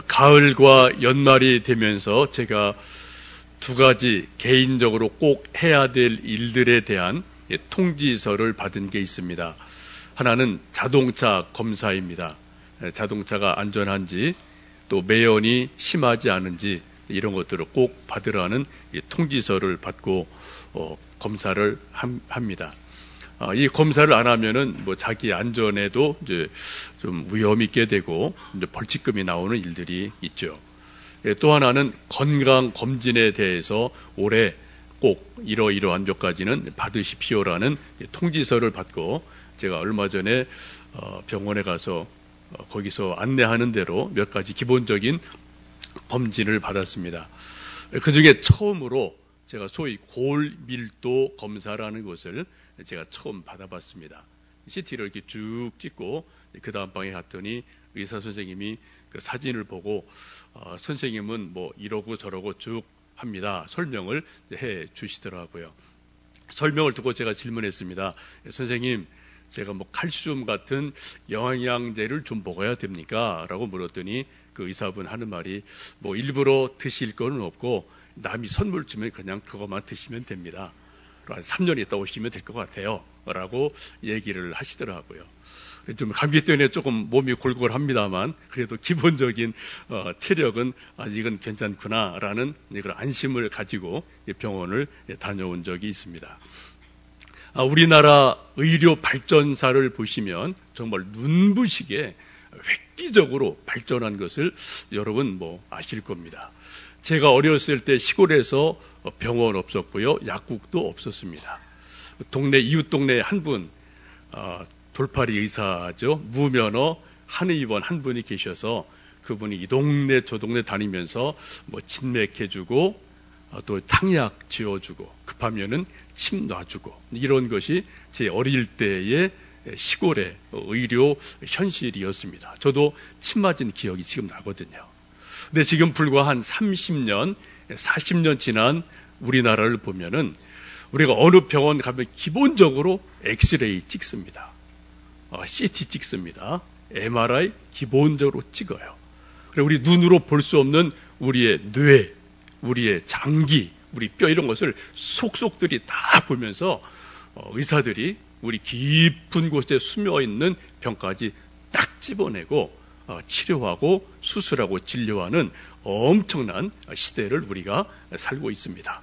가을과 연말이 되면서 제가 두 가지 개인적으로 꼭 해야 될 일들에 대한 통지서를 받은 게 있습니다. 하나는 자동차 검사입니다. 자동차가 안전한지 또 매연이 심하지 않은지 이런 것들을 꼭 받으라는 통지서를 받고 검사를 합니다. 이 검사를 안 하면은 뭐 자기 안전에도 이제 좀 위험 있게 되고 이제 벌칙금이 나오는 일들이 있죠. 또 하나는 건강 검진에 대해서 올해 꼭 이러이러한 몇 가지는 받으십시오라는 통지서를 받고 제가 얼마 전에 병원에 가서 거기서 안내하는 대로 몇 가지 기본적인 검진을 받았습니다. 그 중에 처음으로 제가 소위 골밀도 검사라는 것을 제가 처음 받아봤습니다. CT를 이렇게 쭉 찍고 그 다음 방에 갔더니 의사 선생님이 그 사진을 보고 선생님은 뭐 이러고 저러고 쭉 합니다. 설명을 해 주시더라고요. 설명을 듣고 제가 질문했습니다. 선생님, 제가 뭐 칼슘 같은 영양제를 좀 먹어야 됩니까? 라고 물었더니 그 의사분 하는 말이 뭐 일부러 드실 거는 없고 남이 선물 주면 그냥 그것만 드시면 됩니다. 한 3년 있다 오시면 될 것 같아요. 라고 얘기를 하시더라고요. 좀 감기 때문에 조금 몸이 골골합니다만 그래도 기본적인 체력은 아직은 괜찮구나라는 그런 안심을 가지고 병원을 다녀온 적이 있습니다. 우리나라 의료 발전사를 보시면 정말 눈부시게 획기적으로 발전한 것을 여러분 뭐 아실 겁니다. 제가 어렸을 때 시골에서 병원 없었고요. 약국도 없었습니다. 이웃 동네에 한 분, 돌팔이 의사죠. 무면허 한의원 한 분이 계셔서 그분이 이 동네 저 동네 다니면서 뭐 진맥해주고 또 탕약 지어주고 급하면은 침 놔주고 이런 것이 제 어릴 때의 시골의 의료 현실이었습니다. 저도 침 맞은 기억이 지금 나거든요. 근데 지금 불과 한 30년, 40년 지난 우리나라를 보면은 우리가 어느 병원 가면 기본적으로 엑스레이 찍습니다. CT 찍습니다. MRI 기본적으로 찍어요. 그리고 우리 눈으로 볼 수 없는 우리의 뇌, 우리의 장기, 우리 뼈 이런 것을 속속들이 다 보면서 의사들이 우리 깊은 곳에 숨어 있는 병까지 딱 집어내고 치료하고 수술하고 진료하는 엄청난 시대를 우리가 살고 있습니다.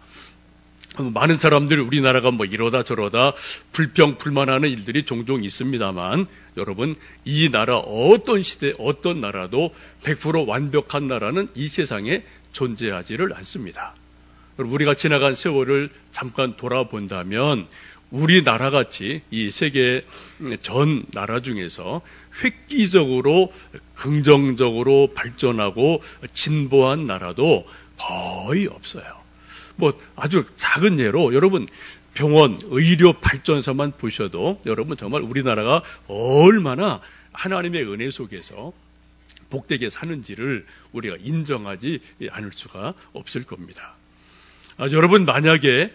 많은 사람들 우리나라가 뭐 이러다 저러다 불평불만하는 일들이 종종 있습니다만 여러분 이 나라 어떤 시대 어떤 나라도 100% 완벽한 나라는 이 세상에 존재하지를 않습니다. 우리가 지나간 세월을 잠깐 돌아본다면 우리나라같이 이 세계 전 나라 중에서 획기적으로 긍정적으로 발전하고 진보한 나라도 거의 없어요. 뭐 아주 작은 예로 여러분 병원, 의료 발전소만 보셔도 여러분 정말 우리나라가 얼마나 하나님의 은혜 속에서 복되게 사는지를 우리가 인정하지 않을 수가 없을 겁니다. 여러분 만약에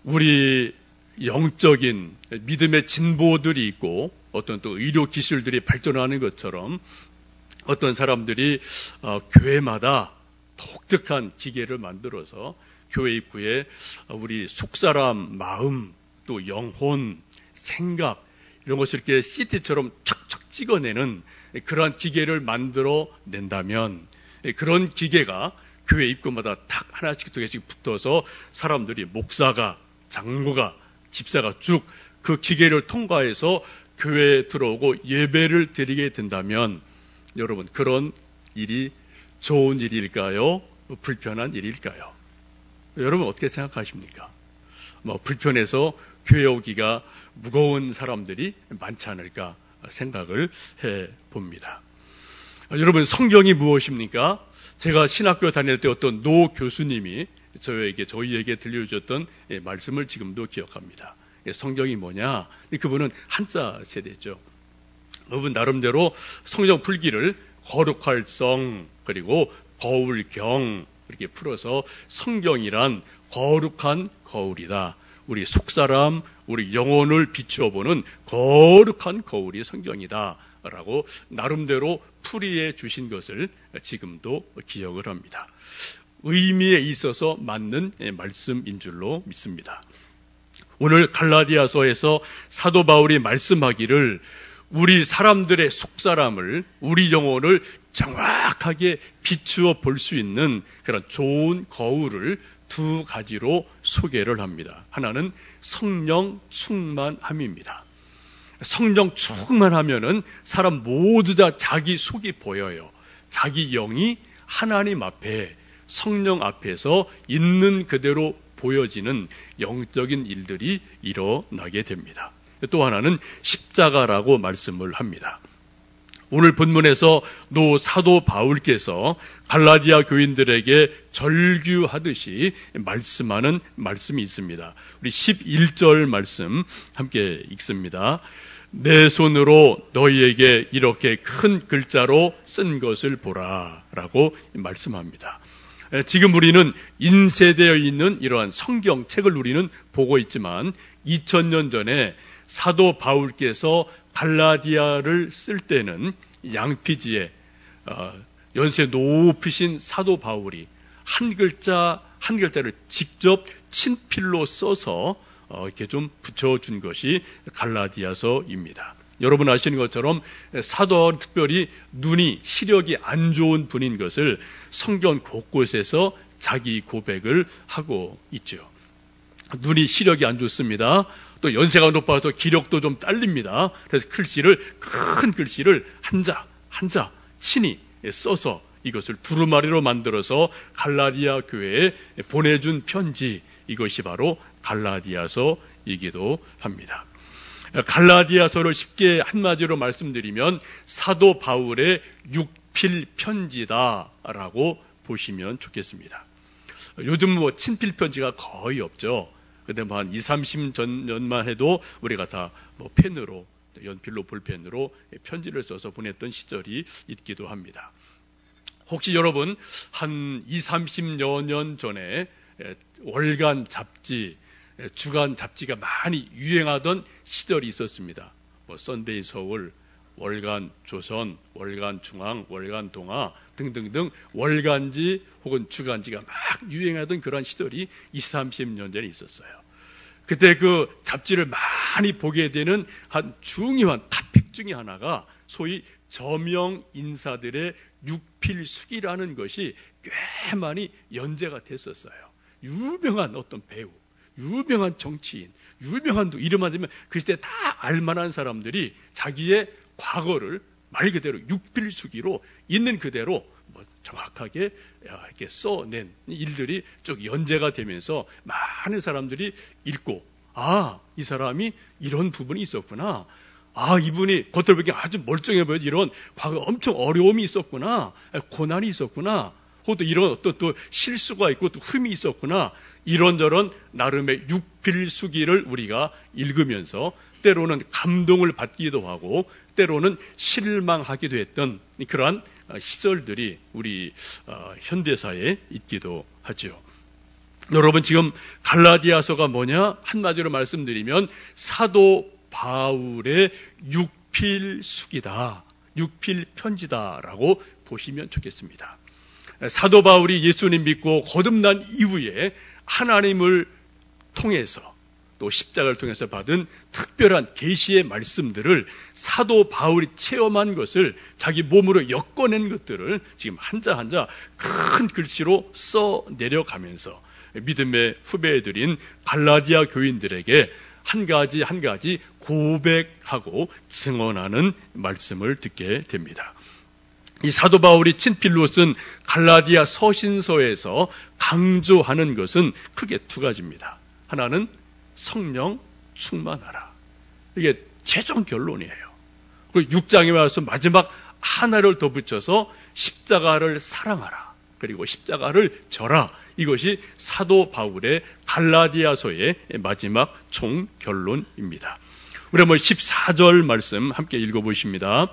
우리 영적인 믿음의 진보들이 있고 어떤 또 의료 기술들이 발전하는 것처럼 어떤 사람들이 교회마다 독특한 기계를 만들어서 교회 입구에 우리 속사람 마음 또 영혼 생각 이런 것을 이렇게 CT처럼 척척 찍어내는 그러한 기계를 만들어 낸다면 그런 기계가 교회 입구마다 딱 하나씩 두 개씩 붙어서 사람들이 목사가 장로가 집사가 쭉 그 기계를 통과해서 교회에 들어오고 예배를 드리게 된다면 여러분 그런 일이 좋은 일일까요? 불편한 일일까요? 여러분 어떻게 생각하십니까? 불편해서 교회 오기가 무거운 사람들이 많지 않을까 생각을 해봅니다. 여러분 성경이 무엇입니까? 제가 신학교 다닐 때 어떤 노 교수님이 저희에게 들려주셨던 말씀을 지금도 기억합니다. 성경이 뭐냐? 그분은 한자 세대죠. 여러분 나름대로 성경 풀기를 거룩할 성 그리고 거울경 이렇게 풀어서 성경이란 거룩한 거울이다. 우리 속사람, 우리 영혼을 비추어보는 거룩한 거울이 성경이다. 라고 나름대로 풀이해 주신 것을 지금도 기억을 합니다. 의미에 있어서 맞는 말씀인 줄로 믿습니다. 오늘 갈라디아서에서 사도 바울이 말씀하기를 우리 사람들의 속사람을, 우리 영혼을 정확하게 비추어 볼 수 있는 그런 좋은 거울을 두 가지로 소개를 합니다. 하나는 성령 충만함입니다. 성령 충만하면은 사람 모두 다 자기 속이 보여요. 자기 영이 하나님 앞에, 성령 앞에서 있는 그대로 보여지는 영적인 일들이 일어나게 됩니다. 또 하나는 십자가라고 말씀을 합니다. 오늘 본문에서 노 사도 바울께서 갈라디아 교인들에게 절규하듯이 말씀하는 말씀이 있습니다. 우리 11절 말씀 함께 읽습니다. 내 손으로 너희에게 이렇게 큰 글자로 쓴 것을 보라 라고 말씀합니다. 지금 우리는 인쇄되어 있는 이러한 성경책을 우리는 보고 있지만 2000년 전에 사도 바울께서 갈라디아를 쓸 때는 양피지에 연세 높으신 사도 바울이 한 글자를 직접 친필로 써서 이렇게 좀 붙여준 것이 갈라디아서입니다. 여러분 아시는 것처럼 사도는 특별히 눈이 시력이 안 좋은 분인 것을 성경 곳곳에서 자기 고백을 하고 있죠. 눈이 시력이 안 좋습니다. 또 연세가 높아서 기력도 좀 딸립니다. 그래서 큰 글씨를 한자 친히 써서 이것을 두루마리로 만들어서 갈라디아 교회에 보내준 편지, 이것이 바로 갈라디아서이기도 합니다. 갈라디아서를 쉽게 한마디로 말씀드리면 사도 바울의 육필 편지다라고 보시면 좋겠습니다. 요즘 친필 편지가 거의 없죠. 근데 한 20-30년만 해도 우리가 다 펜으로, 연필로 볼펜으로 편지를 써서 보냈던 시절이 있기도 합니다. 혹시 여러분 한 20-30여 년 전에 월간 잡지, 주간 잡지가 많이 유행하던 시절이 있었습니다. 썬데이 서울, 월간 조선, 월간 중앙, 월간 동아 등등등 월간지 혹은 주간지가 막 유행하던 그런 시절이 20-30년 전에 있었어요. 그때 그 잡지를 많이 보게 되는 한 중요한 토픽 중에 하나가 소위 저명 인사들의 육필수기라는 것이 꽤 많이 연재가 됐었어요. 유명한 어떤 배우, 유명한 정치인, 유명한 이름만 되면 그 시대 다 알만한 사람들이 자기의 과거를 말 그대로 육필수기로 있는 그대로 정확하게 이렇게 써낸 일들이 쭉 연재가 되면서 많은 사람들이 읽고, 이 사람이 이런 부분이 있었구나. 이분이 겉으로 보기엔 아주 멀쩡해 보여도 이런 과거 엄청 어려움이 있었구나. 고난이 있었구나. 혹은 또 이런 어떤 또 실수가 있고 또 흠이 있었구나. 이런저런 나름의 육필수기를 우리가 읽으면서 때로는 감동을 받기도 하고 때로는 실망하기도 했던 그러한 시절들이 우리 현대사에 있기도 하죠. 여러분 지금 갈라디아서가 뭐냐? 한마디로 말씀드리면 사도 바울의 육필수기다. 육필편지다라고 보시면 좋겠습니다. 사도 바울이 예수님 믿고 거듭난 이후에 하나님을 통해서 또 십자가를 통해서 받은 특별한 계시의 말씀들을 사도 바울이 체험한 것을 자기 몸으로 엮어낸 것들을 지금 한자 한자 큰 글씨로 써 내려가면서 믿음의 후배들인 갈라디아 교인들에게 한 가지 한 가지 고백하고 증언하는 말씀을 듣게 됩니다. 이 사도 바울이 친필로 쓴 갈라디아 서신서에서 강조하는 것은 크게 두 가지입니다. 하나는 성령 충만하라. 이게 최종 결론이에요. 그리고 6장에 와서 마지막 하나를 더 붙여서 십자가를 사랑하라. 그리고 십자가를 져라. 이것이 사도 바울의 갈라디아서의 마지막 총 결론입니다. 우리 한번 14절 말씀 함께 읽어보십니다.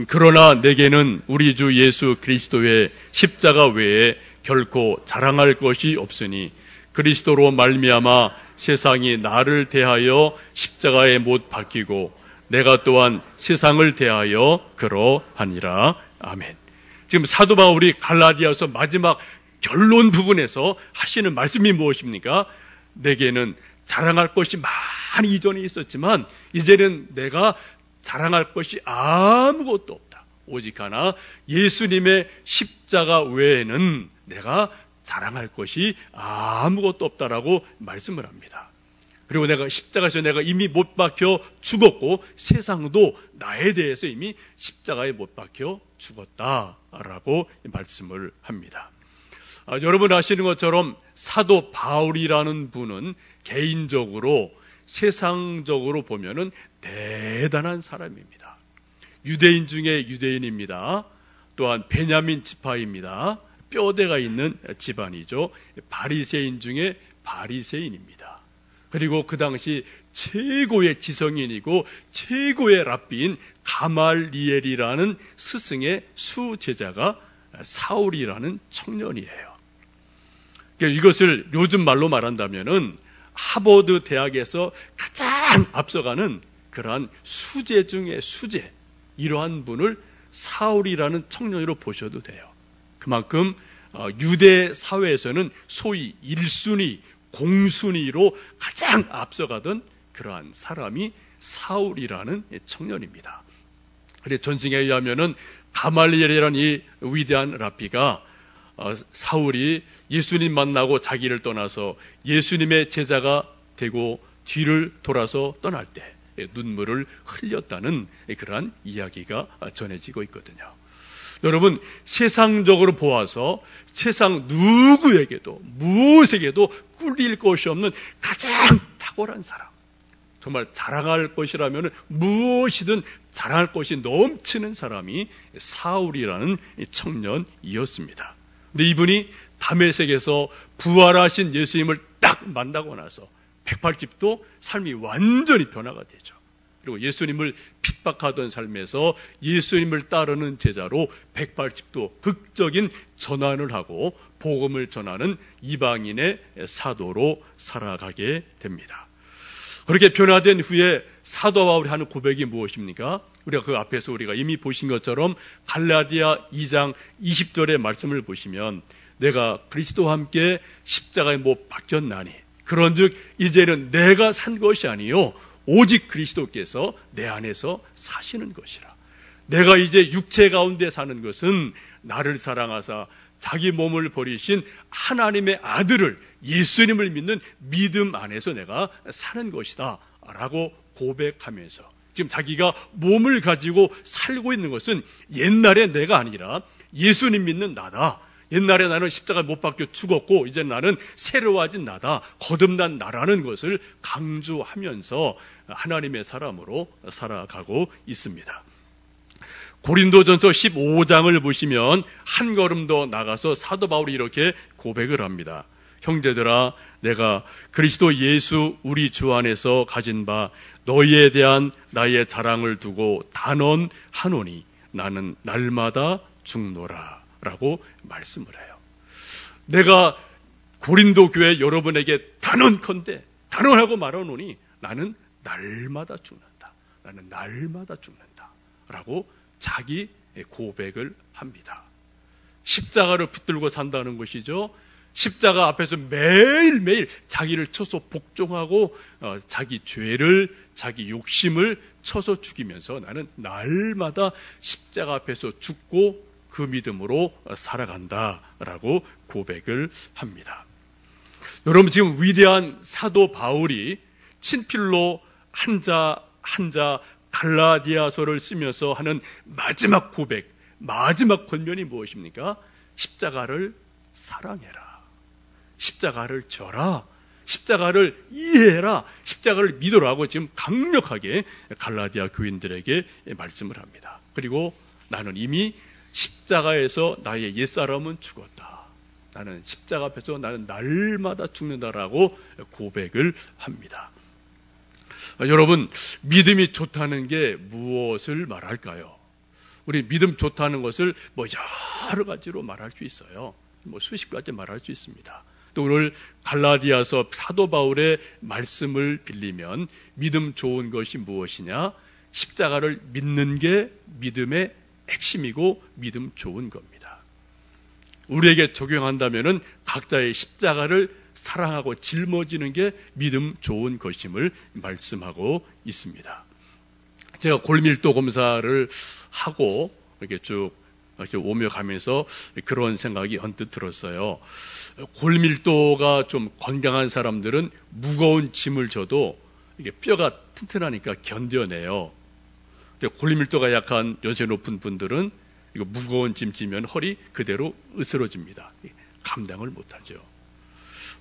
그러나 내게는 우리 주 예수 그리스도의 십자가 외에 결코 자랑할 것이 없으니 그리스도로 말미암아 세상이 나를 대하여 십자가에 못 박히고 내가 또한 세상을 대하여 그러하니라. 아멘. 지금 사도 바울이 갈라디아서 마지막 결론 부분에서 하시는 말씀이 무엇입니까? 내게는 자랑할 것이 많이 이전에 있었지만 이제는 내가 자랑할 것이 아무것도 없다. 오직 하나 예수님의 십자가 외에는 내가 자랑할 것이 아무것도 없다라고 말씀을 합니다. 그리고 내가 십자가에서 내가 이미 못 박혀 죽었고 세상도 나에 대해서 이미 십자가에 못 박혀 죽었다라고 말씀을 합니다. 여러분 아시는 것처럼 사도 바울이라는 분은 개인적으로 세상적으로 보면은 대단한 사람입니다. 유대인 중에 유대인입니다. 또한 베냐민 지파입니다. 뼈대가 있는 집안이죠. 바리새인 중에 바리새인입니다. 그리고 그 당시 최고의 지성인이고 최고의 랍비인 가말리엘이라는 스승의 수제자가 사울이라는 청년이에요. 이것을 요즘 말로 말한다면은 하버드 대학에서 가장 앞서가는 그러한 수재 중의 수재, 이러한 분을 사울이라는 청년으로 보셔도 돼요. 그만큼 유대 사회에서는 소위 1순위, 공순위로 가장 앞서가던 그러한 사람이 사울이라는 청년입니다. 그래서 전승에 의하면은 가말리엘이라는 이 위대한 랍비가 사울이 예수님 만나고 자기를 떠나서 예수님의 제자가 되고 뒤를 돌아서 떠날 때 눈물을 흘렸다는 그러한 이야기가 전해지고 있거든요. 여러분, 세상적으로 보아서 세상 누구에게도 무엇에게도 꿀릴 것이 없는 가장 탁월한 사람, 정말 자랑할 것이라면 무엇이든 자랑할 것이 넘치는 사람이 사울이라는 청년이었습니다. 근데 이분이 다메섹에서 부활하신 예수님을 딱 만나고 나서 180도 삶이 완전히 변화가 되죠. 그리고 예수님을 핍박하던 삶에서 예수님을 따르는 제자로 180도 극적인 전환을 하고 복음을 전하는 이방인의 사도로 살아가게 됩니다. 그렇게 변화된 후에 사도 바울이 하는 고백이 무엇입니까? 우리가 그 앞에서 우리가 이미 보신 것처럼 갈라디아 2장 20절의 말씀을 보시면 내가 그리스도와 함께 십자가에 못 박혔나니 그런즉 이제는 내가 산 것이 아니요 오직 그리스도께서 내 안에서 사시는 것이라. 내가 이제 육체 가운데 사는 것은 나를 사랑하사 자기 몸을 버리신 하나님의 아들을 예수님을 믿는 믿음 안에서 내가 사는 것이다 라고 고백하면서 지금 자기가 몸을 가지고 살고 있는 것은 옛날의 내가 아니라 예수님 믿는 나다. 옛날에 나는 십자가에 못 박혀 죽었고 이제 나는 새로워진 나다. 거듭난 나라는 것을 강조하면서 하나님의 사람으로 살아가고 있습니다. 고린도전서 15장을 보시면 한 걸음 더 나가서 사도 바울이 이렇게 고백을 합니다. 형제들아, 내가 그리스도 예수 우리 주 안에서 가진 바 너희에 대한 나의 자랑을 두고 단언하노니 나는 날마다 죽노라 라고 말씀을 해요. 내가 고린도 교회 여러분에게 단언컨대 단언하고 말하노니 나는 날마다 죽는다. 나는 날마다 죽는다 라고 자기 고백을 합니다. 십자가를 붙들고 산다는 것이죠. 십자가 앞에서 매일매일 자기를 쳐서 복종하고 자기 죄를, 자기 욕심을 쳐서 죽이면서 나는 날마다 십자가 앞에서 죽고 그 믿음으로 살아간다라고 고백을 합니다. 여러분, 지금 위대한 사도 바울이 친필로 한자 갈라디아서를 쓰면서 하는 마지막 고백, 마지막 권면이 무엇입니까? 십자가를 사랑해라. 십자가를 져라. 십자가를 이해해라. 십자가를 믿어라고 지금 강력하게 갈라디아 교인들에게 말씀을 합니다. 그리고 나는 이미 십자가에서 나의 옛사람은 죽었다. 나는 십자가 앞에서 나는 날마다 죽는다라고 고백을 합니다. 여러분, 믿음이 좋다는 게 무엇을 말할까요? 우리 믿음 좋다는 것을 여러 가지로 말할 수 있어요. 수십 가지 말할 수 있습니다. 또 오늘 갈라디아서 사도 바울의 말씀을 빌리면 믿음 좋은 것이 무엇이냐? 십자가를 믿는 게 믿음의 핵심이고 믿음 좋은 겁니다. 우리에게 적용한다면은 각자의 십자가를 사랑하고 짊어지는 게 믿음 좋은 것임을 말씀하고 있습니다. 제가 골밀도 검사를 하고 이렇게 쭉 이렇게 오며 가면서 그런 생각이 언뜻 들었어요. 골밀도가 좀 건강한 사람들은 무거운 짐을 져도 이게 뼈가 튼튼하니까 견뎌내요. 골밀도가 약한 연세 높은 분들은 이거 무거운 짐 지면 허리 그대로 으스러집니다. 감당을 못하죠.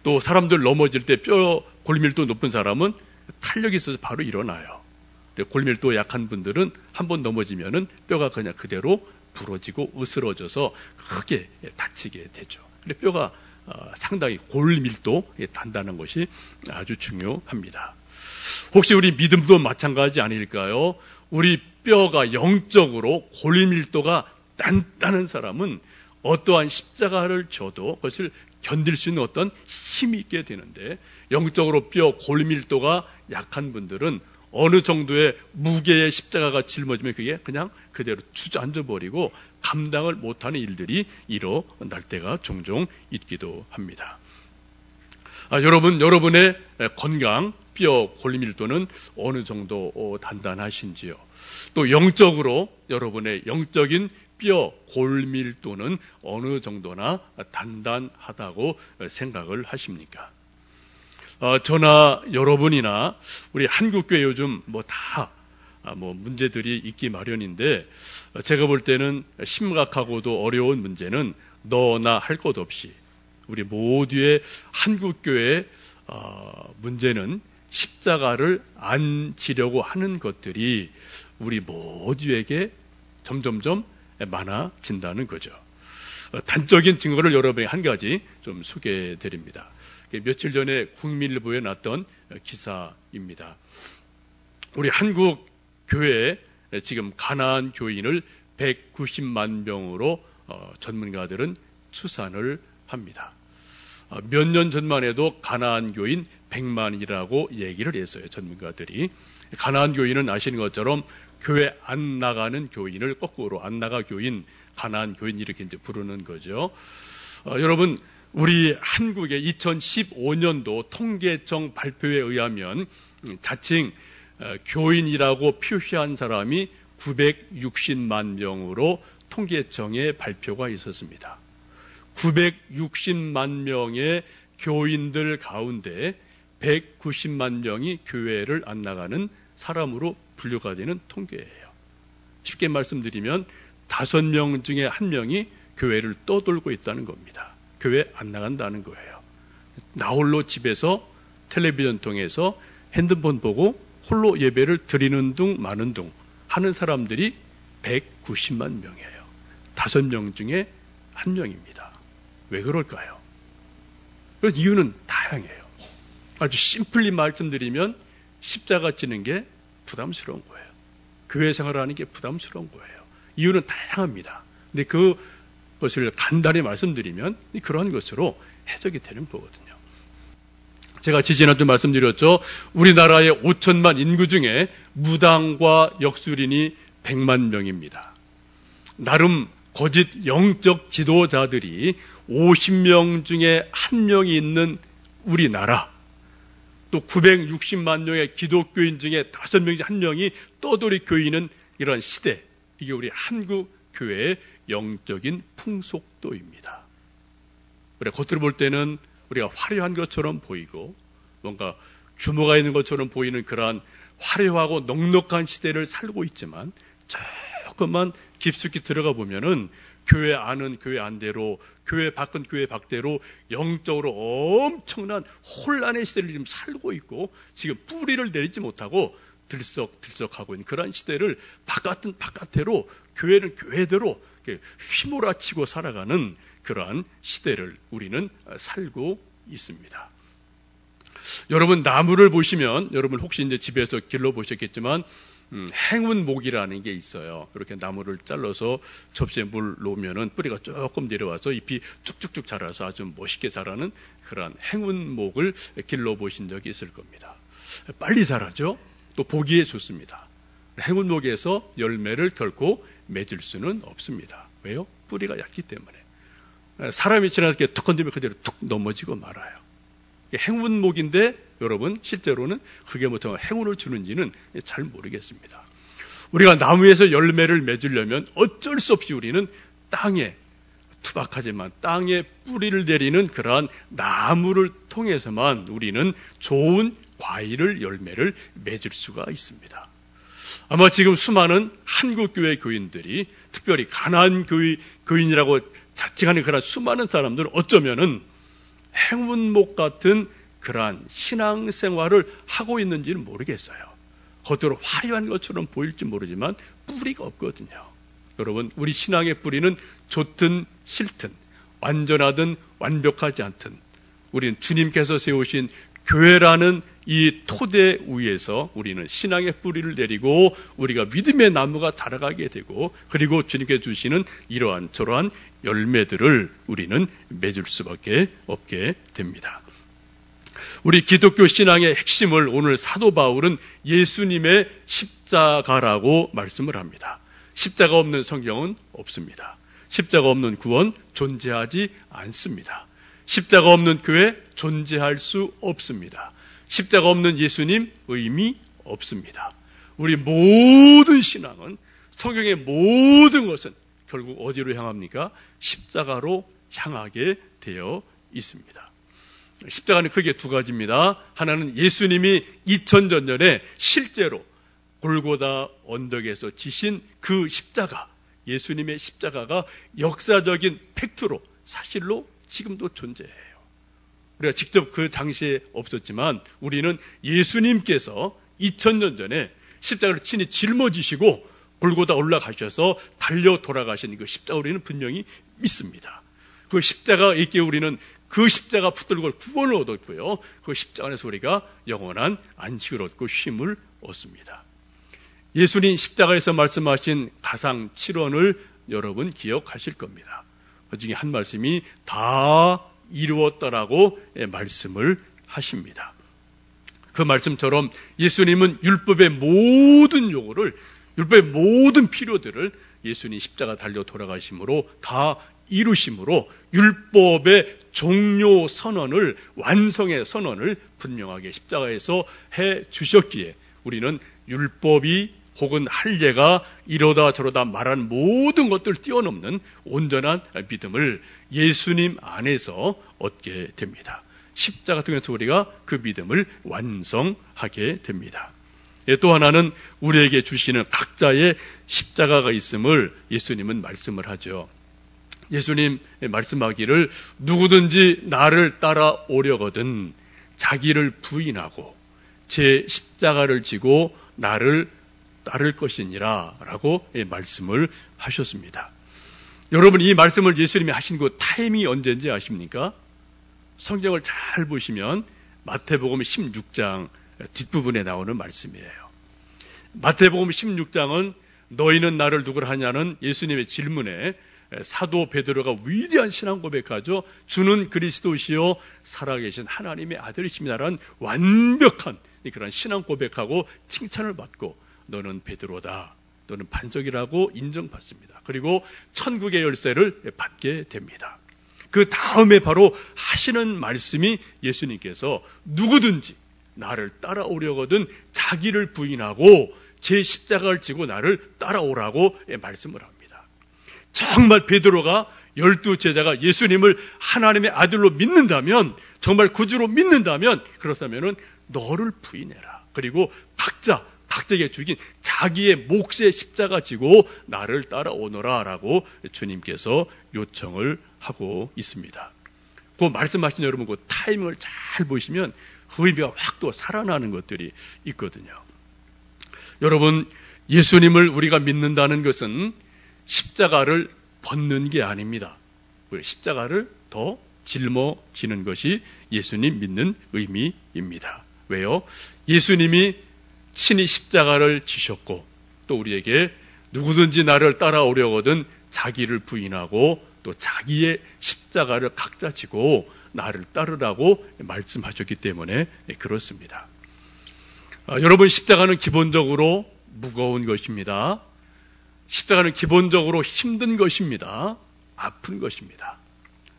또 사람들 넘어질 때 뼈 골밀도 높은 사람은 탄력이 있어서 바로 일어나요. 골밀도 약한 분들은 한번 넘어지면은 뼈가 그냥 그대로 부러지고 으스러져서 크게 다치게 되죠. 근데 뼈가 상당히 골밀도 단단한 것이 아주 중요합니다. 혹시 우리 믿음도 마찬가지 아닐까요? 우리 뼈가 영적으로 골밀도가 단단한 사람은 어떠한 십자가를 져도 그것을 견딜 수 있는 어떤 힘이 있게 되는데, 영적으로 뼈 골밀도가 약한 분들은 어느 정도의 무게의 십자가가 짊어지면 그게 그냥 그대로 주저앉아 버리고 감당을 못하는 일들이 일어날 때가 종종 있기도 합니다. 여러분의 건강, 뼈 골밀도는 어느 정도 단단하신지요? 또 영적으로 여러분의 영적인 뼈 골밀도는 어느 정도나 단단하다고 생각을 하십니까? 저나 여러분이나 우리 한국교회 요즘 다 문제들이 있기 마련인데, 제가 볼 때는 심각하고도 어려운 문제는 너나 할 것 없이 우리 모두의 한국교회의 문제는 십자가를 안 지려고 하는 것들이 우리 모두에게 점점점 많아진다는 거죠. 단적인 증거를 여러분에게 한 가지 좀 소개해 드립니다. 며칠 전에 국민일보에 났던 기사입니다. 우리 한국 교회에 지금 가나안 교인을 190만 명으로 전문가들은 추산을 합니다. 몇 년 전만 해도 가나안 교인 100만이라고 얘기를 했어요, 전문가들이. 가나안 교인은 아시는 것처럼 교회 안 나가는 교인을 거꾸로 안 나가 교인, 가나안 교인 이렇게 이제 부르는 거죠. 여러분, 우리 한국의 2015년도 통계청 발표에 의하면 자칭 교인이라고 표시한 사람이 960만 명으로 통계청의 발표가 있었습니다. 960만 명의 교인들 가운데 190만 명이 교회를 안 나가는 사람으로 분류가 되는 통계예요. 쉽게 말씀드리면 5명 중에 1명이 교회를 떠돌고 있다는 겁니다. 교회 안 나간다는 거예요. 나홀로 집에서 텔레비전 통해서 핸드폰 보고 홀로 예배를 드리는 둥 마는 둥 하는 사람들이 190만 명이에요. 5명 중에 1명입니다. 왜 그럴까요? 그 이유는 다양해요. 아주 심플리 말씀드리면 십자가 지는 게 부담스러운 거예요. 교회 생활하는 게 부담스러운 거예요. 이유는 다양합니다. 근데 그것을 간단히 말씀드리면 그러한 것으로 해석이 되는 거거든요. 제가 지지난주 말씀드렸죠. 우리나라의 5천만 인구 중에 무당과 역술인이 100만 명입니다. 나름 거짓 영적 지도자들이 50명 중에 1명이 있는 우리나라, 또 960만 명의 기독교인 중에 5명 중에 1명이 떠돌이 교인은 이런 시대, 이게 우리 한국 교회의 영적인 풍속도입니다. 그래, 겉으로 볼 때는 우리가 화려한 것처럼 보이고 뭔가 규모가 있는 것처럼 보이는 그러한 화려하고 넉넉한 시대를 살고 있지만, 조금만 깊숙이 들어가 보면은 교회 안은 교회 안대로, 교회 밖은 교회 밖대로 영적으로 엄청난 혼란의 시대를 지금 살고 있고, 지금 뿌리를 내리지 못하고 들썩들썩하고 있는 그런 시대를 바깥은 바깥대로, 교회는 교회대로 휘몰아치고 살아가는 그러한 시대를 우리는 살고 있습니다. 여러분, 나무를 보시면, 여러분 혹시 이제 집에서 길러 보셨겠지만 행운목이라는 게 있어요. 이렇게 나무를 잘라서 접시에 물 놓으면은 뿌리가 조금 내려와서 잎이 쭉쭉쭉 자라서 아주 멋있게 자라는 그런 행운목을 길러 보신 적이 있을 겁니다. 빨리 자라죠. 또 보기에 좋습니다. 행운목에서 열매를 결코 맺을 수는 없습니다. 왜요? 뿌리가 얕기 때문에. 사람이 지나게 툭 건드리면 그대로 툭 넘어지고 말아요. 행운목인데 여러분 실제로는 그게 뭐 행운을 주는지는 잘 모르겠습니다. 우리가 나무에서 열매를 맺으려면 어쩔 수 없이 우리는 땅에, 투박하지만 땅에 뿌리를 내리는 그러한 나무를 통해서만 우리는 좋은 과일을, 열매를 맺을 수가 있습니다. 아마 지금 수많은 한국교회 교인들이, 특별히 가나안 교인이라고 자칭하는 그런 수많은 사람들은 어쩌면은 행운목 같은 그러한 신앙생활을 하고 있는지는 모르겠어요. 겉으로 화려한 것처럼 보일지 모르지만 뿌리가 없거든요. 여러분, 우리 신앙의 뿌리는 좋든 싫든, 완전하든 완벽하지 않든, 우리는 주님께서 세우신 교회라는 이 토대 위에서 우리는 신앙의 뿌리를 내리고 우리가 믿음의 나무가 자라가게 되고, 그리고 주님께 주시는 이러한 저러한 열매들을 우리는 맺을 수밖에 없게 됩니다. 우리 기독교 신앙의 핵심을 오늘 사도 바울은 예수님의 십자가라고 말씀을 합니다. 십자가 없는 성경은 없습니다. 십자가 없는 구원 존재하지 않습니다. 십자가 없는 교회 존재할 수 없습니다. 십자가 없는 예수님 의미 없습니다. 우리 모든 신앙은, 성경의 모든 것은 결국 어디로 향합니까? 십자가로 향하게 되어 있습니다. 십자가는 크게 두 가지입니다. 하나는 예수님이 2000년 전에 실제로 골고다 언덕에서 지신 그 십자가, 예수님의 십자가가 역사적인 팩트로, 사실로 지금도 존재해요. 우리가 직접 그 당시에 없었지만 우리는 예수님께서 2000년 전에 십자가를 친히 짊어지시고 골고다 올라가셔서 달려 돌아가신 그 십자가 우리는 분명히 믿습니다. 그 십자가 있기에 우리는 그 십자가 붙들고 구원을 얻었고요. 그 십자가 안에서 우리가 영원한 안식을 얻고 쉼을 얻습니다. 예수님 십자가에서 말씀하신 가상 7원을 여러분 기억하실 겁니다. 그 중에 한 말씀이 다 이루었다라고 말씀을 하십니다. 그 말씀처럼 예수님은 율법의 모든 요구를, 율법의 모든 필요들을 예수님 십자가 달려 돌아가심으로 다 이루심으로 율법의 종료 선언을, 완성의 선언을 분명하게 십자가에서 해 주셨기에 우리는 율법이 혹은 할례가 이러다 저러다 말한 모든 것들을 뛰어넘는 온전한 믿음을 예수님 안에서 얻게 됩니다. 십자가 통해서 우리가 그 믿음을 완성하게 됩니다. 또 하나는 우리에게 주시는 각자의 십자가가 있음을 예수님은 말씀을 하죠. 예수님 말씀하기를 누구든지 나를 따라오려거든 자기를 부인하고 제 십자가를 지고 나를 따를 것이니라 라고 말씀을 하셨습니다. 여러분, 이 말씀을 예수님이 하신 그 타임이 언제인지 아십니까? 성경을 잘 보시면 마태복음 16장 뒷부분에 나오는 말씀이에요. 마태복음 16장은 너희는 나를 누구라 하냐는 예수님의 질문에 사도 베드로가 위대한 신앙 고백하죠. 주는 그리스도시요 살아계신 하나님의 아들이십니다라는 완벽한 그런 신앙 고백하고 칭찬을 받고 너는 베드로다, 너는 반석이라고 인정받습니다. 그리고 천국의 열쇠를 받게 됩니다. 그 다음에 바로 하시는 말씀이 예수님께서 누구든지 나를 따라오려거든 자기를 부인하고 제 십자가를 지고 나를 따라오라고 말씀을 합니다. 정말 베드로가 12제자가 예수님을 하나님의 아들로 믿는다면, 정말 구주로 믿는다면, 그렇다면 너를 부인해라. 그리고 각자에게 죽인 자기의 몫의 십자가 지고 나를 따라오너라 라고 주님께서 요청을 하고 있습니다. 그 말씀하신 여러분 그 타이밍을 잘 보시면 그 의미가 확 또 살아나는 것들이 있거든요. 여러분, 예수님을 우리가 믿는다는 것은 십자가를 벗는 게 아닙니다. 십자가를 더 짊어지는 것이 예수님 믿는 의미입니다. 왜요? 예수님이 친히 십자가를 지셨고 또 우리에게 누구든지 나를 따라오려거든 자기를 부인하고 또 자기의 십자가를 각자 지고 나를 따르라고 말씀하셨기 때문에 그렇습니다. 여러분, 십자가는 기본적으로 무거운 것입니다. 십자가는 기본적으로 힘든 것입니다. 아픈 것입니다.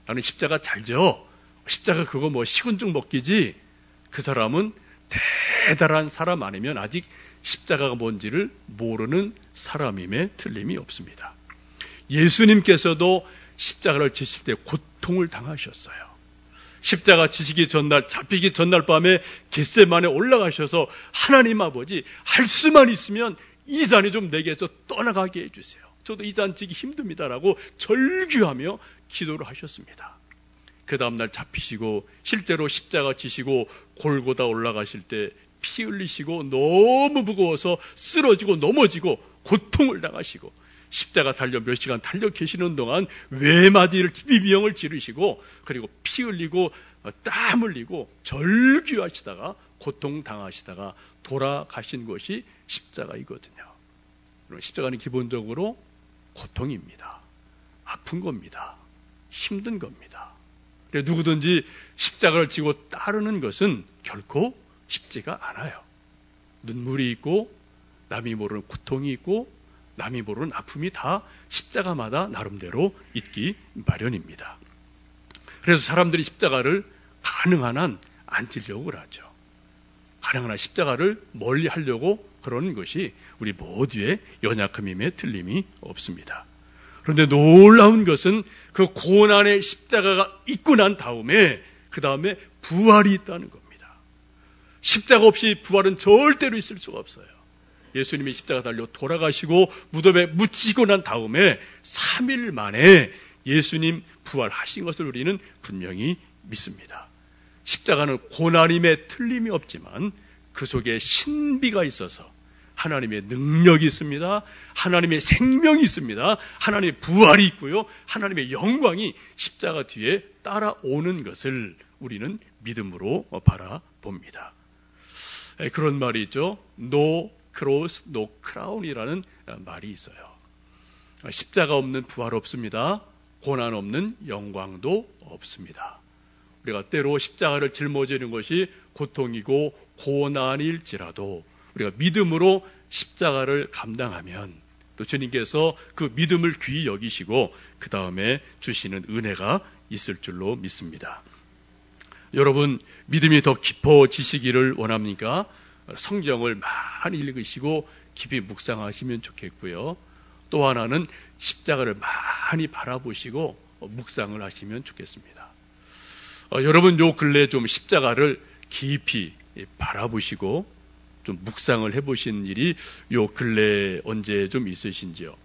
나는 십자가 잘 져. 십자가 그거 뭐 식은죽 먹기지. 그 사람은 대단한 사람 아니면 아직 십자가가 뭔지를 모르는 사람임에 틀림이 없습니다. 예수님께서도 십자가를 지실 때 고통을 당하셨어요. 십자가 지시기 전날, 잡히기 전날 밤에 겟세마네 올라가셔서 하나님 아버지, 할 수만 있으면 이 잔이 좀 내게서 떠나가게 해주세요. 저도 이 잔 지기 힘듭니다라고 절규하며 기도를 하셨습니다. 그 다음날 잡히시고 실제로 십자가 지시고 골고다 올라가실 때 피 흘리시고 너무 무거워서 쓰러지고 넘어지고 고통을 당하시고 십자가 달려 몇 시간 달려 계시는 동안 외마디를 비비형을 지르시고 그리고 피 흘리고 땀 흘리고 절규하시다가 고통 당하시다가 돌아가신 것이 십자가이거든요. 십자가는 기본적으로 고통입니다. 아픈 겁니다. 힘든 겁니다. 누구든지 십자가를 지고 따르는 것은 결코 쉽지가 않아요. 눈물이 있고 남이 모르는 고통이 있고 남이 모르는 아픔이 다 십자가마다 나름대로 있기 마련입니다. 그래서 사람들이 십자가를 가능한 한 안 지려고 하죠. 가능한 한 십자가를 멀리 하려고 그러는 것이 우리 모두의 연약함임에 틀림이 없습니다. 그런데 놀라운 것은 그 고난의 십자가가 있고 난 다음에 그 다음에 부활이 있다는 겁니다. 십자가 없이 부활은 절대로 있을 수가 없어요. 예수님이 십자가 달려 돌아가시고 무덤에 묻히고 난 다음에 3일 만에 예수님 부활하신 것을 우리는 분명히 믿습니다. 십자가는 고난임에 틀림이 없지만 그 속에 신비가 있어서 하나님의 능력이 있습니다. 하나님의 생명이 있습니다. 하나님의 부활이 있고요. 하나님의 영광이 십자가 뒤에 따라오는 것을 우리는 믿음으로 바라봅니다. 그런 말이 있죠. No cross, no crown이라는 말이 있어요. 십자가 없는 부활 없습니다. 고난 없는 영광도 없습니다. 우리가 때로 십자가를 짊어지는 것이 고통이고 고난일지라도 우리가 믿음으로 십자가를 감당하면 또 주님께서 그 믿음을 귀히 여기시고 그 다음에 주시는 은혜가 있을 줄로 믿습니다. 여러분 믿음이 더 깊어지시기를 원합니까? 성경을 많이 읽으시고 깊이 묵상하시면 좋겠고요. 또 하나는 십자가를 많이 바라보시고 묵상을 하시면 좋겠습니다. 여러분 요 근래 좀 십자가를 깊이 바라보시고 좀 묵상을 해보신 일이 요 근래 언제 좀 있으신지요?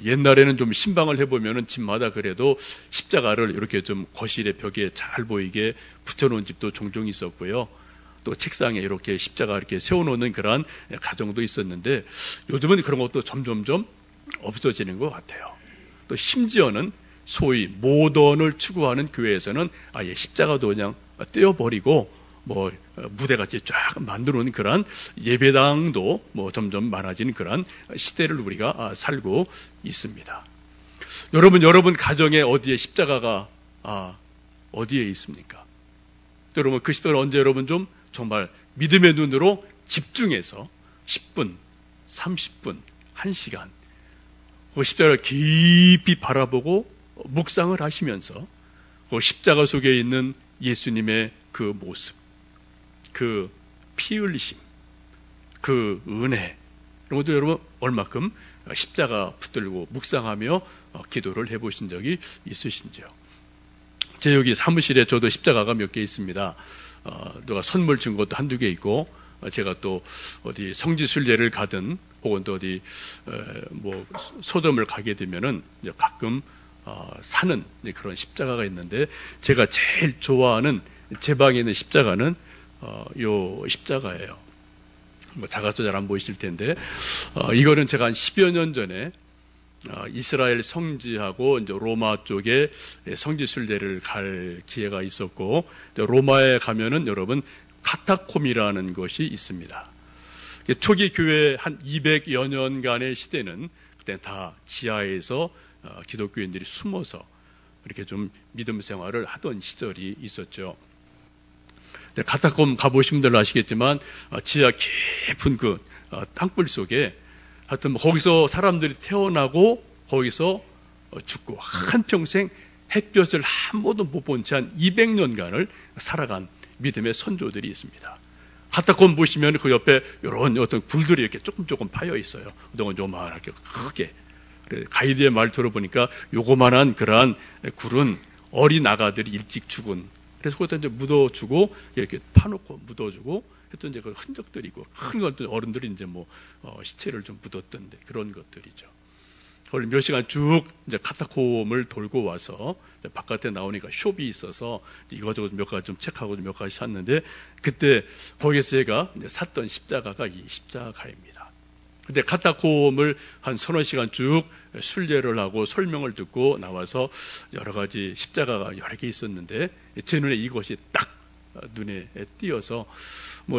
옛날에는 좀 신방을 해보면은 집마다 그래도 십자가를 이렇게 좀 거실의 벽에 잘 보이게 붙여놓은 집도 종종 있었고요. 또 책상에 이렇게 십자가 이렇게 세워놓는 그런 가정도 있었는데 요즘은 그런 것도 점점점 없어지는 것 같아요. 또 심지어는 소위 모던을 추구하는 교회에서는 아예 십자가도 그냥 떼어버리고 뭐 무대같이 쫙 만들어 놓은 그런 예배당도 뭐 점점 많아지는 그런 시대를 우리가 살고 있습니다. 여러분 가정에 어디에 십자가가 어디에 있습니까? 여러분 그 십자가를 언제 여러분 좀 정말 믿음의 눈으로 집중해서 10분, 30분, 1시간 그 십자가를 깊이 바라보고 묵상을 하시면서 그 십자가 속에 있는 예수님의 그 모습, 그 피 흘리심, 그 은혜 이런 것도 여러분 얼마큼 십자가 붙들고 묵상하며 기도를 해보신 적이 있으신지요? 제 여기 사무실에 저도 십자가가 몇 개 있습니다. 누가 선물 준 것도 한두 개 있고 제가 또 어디 성지순례를 가든 혹은 또 어디 뭐 소점을 가게 되면은 가끔 사는 그런 십자가가 있는데 제가 제일 좋아하는 제 방에 있는 십자가는 요 십자가예요. 뭐 작아서 잘 안 보이실 텐데 이거는 제가 한 10여 년 전에 이스라엘 성지하고 이제 로마 쪽에 성지순례를 갈 기회가 있었고 로마에 가면은 여러분 카타콤이라는 것이 있습니다. 초기 교회 한 200여 년간의 시대는 그때 다 지하에서 기독교인들이 숨어서 이렇게 좀 믿음 생활을 하던 시절이 있었죠. 카타콤 가보신 분들 아시겠지만 지하 깊은 그 땅굴 속에 하여튼 거기서 사람들이 태어나고 거기서 죽고 한평생 햇볕을 한 번도 못 본 채 한 200년간을 살아간 믿음의 선조들이 있습니다. 카타콤 보시면 그 옆에 이런 어떤 굴들이 이렇게 조금 파여 있어요. 그동안 요만하게 크게. 가이드의 말 들어보니까 요거만한 그러한 굴은 어린 아가들이 일찍 죽은. 그래서 거기다 이제 묻어주고 이렇게 파놓고 묻어주고 했던 이제 그 흔적들이 있고 큰 것들 어른들이 이제 시체를 좀 묻었던데 그런 것들이죠. 그걸 몇 시간 쭉 이제 카타콤을 돌고 와서 바깥에 나오니까 숍이 있어서 이거저거 몇 가지 좀 체크하고 몇 가지 샀는데 그때 거기서 제가 샀던 십자가가 이 십자가입니다. 근데 카타콤을 한 서너 시간 쭉 순례를 하고 설명을 듣고 나와서 여러 가지 십자가가 여러 개 있었는데 제 눈에 이것이 딱 눈에 띄어서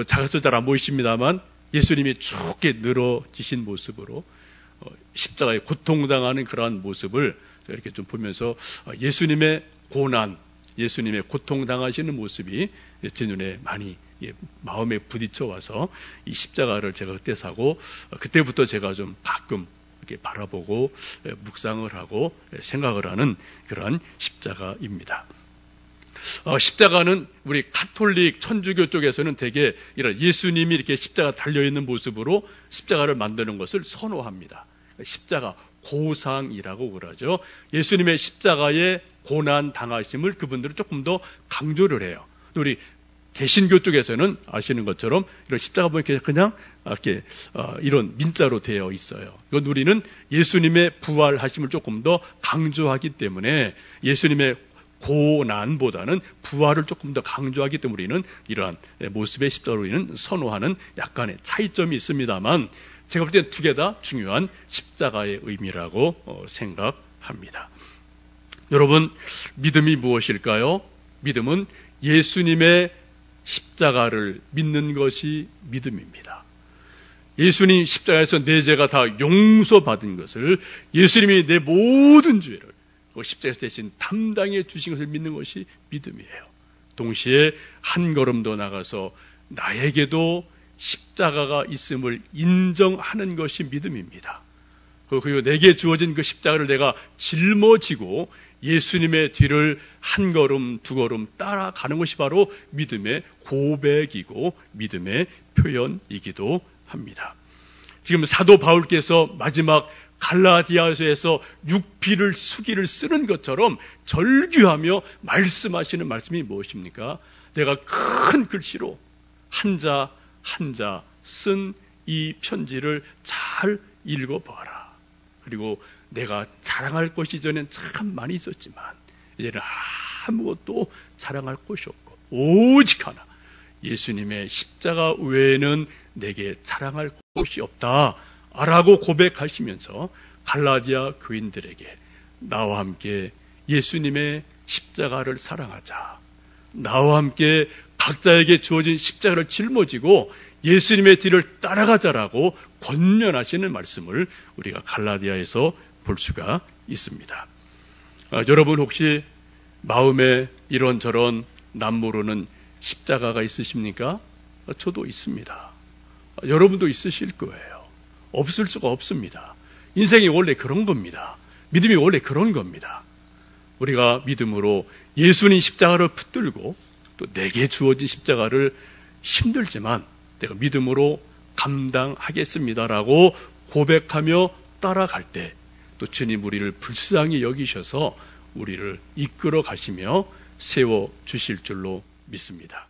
작아서 잘 안 보이십니다만 예수님이 쭉 늘어지신 모습으로 십자가에 고통당하는 그러한 모습을 이렇게 좀 보면서 예수님의 고난, 예수님의 고통당하시는 모습이 제 눈에 많이 마음에 부딪혀 와서 이 십자가를 제가 그때 사고 그때부터 제가 좀 가끔 이렇게 바라보고 묵상을 하고 생각을 하는 그러한 십자가입니다. 십자가는 우리 가톨릭 천주교 쪽에서는 대개 이런 예수님이 이렇게 십자가 달려있는 모습으로 십자가를 만드는 것을 선호합니다. 십자가 고상이라고 그러죠. 예수님의 십자가의 고난 당하심을 그분들은 조금 더 강조를 해요. 우리 개신교 쪽에서는 아시는 것처럼 이런 십자가 보니까 그냥 이렇게 이런 민자로 되어 있어요. 이건 우리는 예수님의 부활하심을 조금 더 강조하기 때문에 예수님의 고난보다는 부활을 조금 더 강조하기 때문에 우리는 이러한 모습의 십자가로 우리는 선호하는 약간의 차이점이 있습니다만 제가 볼 땐 두 개 다 중요한 십자가의 의미라고 생각합니다. 여러분, 믿음이 무엇일까요? 믿음은 예수님의 십자가를 믿는 것이 믿음입니다. 예수님 십자가에서 내 죄가 다 용서받은 것을 예수님이 내 모든 죄를 십자가에서 대신 담당해 주신 것을 믿는 것이 믿음이에요. 동시에 한 걸음 더 나가서 나에게도 십자가가 있음을 인정하는 것이 믿음입니다. 그리고 내게 주어진 그 십자가를 내가 짊어지고 예수님의 뒤를 한 걸음 두 걸음 따라가는 것이 바로 믿음의 고백이고 믿음의 표현이기도 합니다. 지금 사도 바울께서 마지막 갈라디아서에서 육필을 수기를 쓰는 것처럼 절규하며 말씀하시는 말씀이 무엇입니까? 내가 큰 글씨로 한자 한자 쓴 이 편지를 잘 읽어봐라. 그리고 내가 자랑할 것이 이전엔 참 많이 있었지만 이제는 아무것도 자랑할 것이 없고 오직 하나 예수님의 십자가 외에는 내게 자랑할 것이 없다 라고 고백하시면서 갈라디아 교인들에게 나와 함께 예수님의 십자가를 사랑하자, 나와 함께 각자에게 주어진 십자가를 짊어지고 예수님의 뒤를 따라가자라고 권면하시는 말씀을 우리가 갈라디아에서 볼 수가 있습니다. 여러분 혹시 마음에 이런저런 남모르는 십자가가 있으십니까? 저도 있습니다. 여러분도 있으실 거예요. 없을 수가 없습니다. 인생이 원래 그런 겁니다. 믿음이 원래 그런 겁니다. 우리가 믿음으로 예수님 십자가를 붙들고 또 내게 주어진 십자가를 힘들지만 내가 믿음으로 감당하겠습니다라고 고백하며 따라갈 때 또 주님 우리를 불쌍히 여기셔서 우리를 이끌어 가시며 세워 주실 줄로 믿습니다.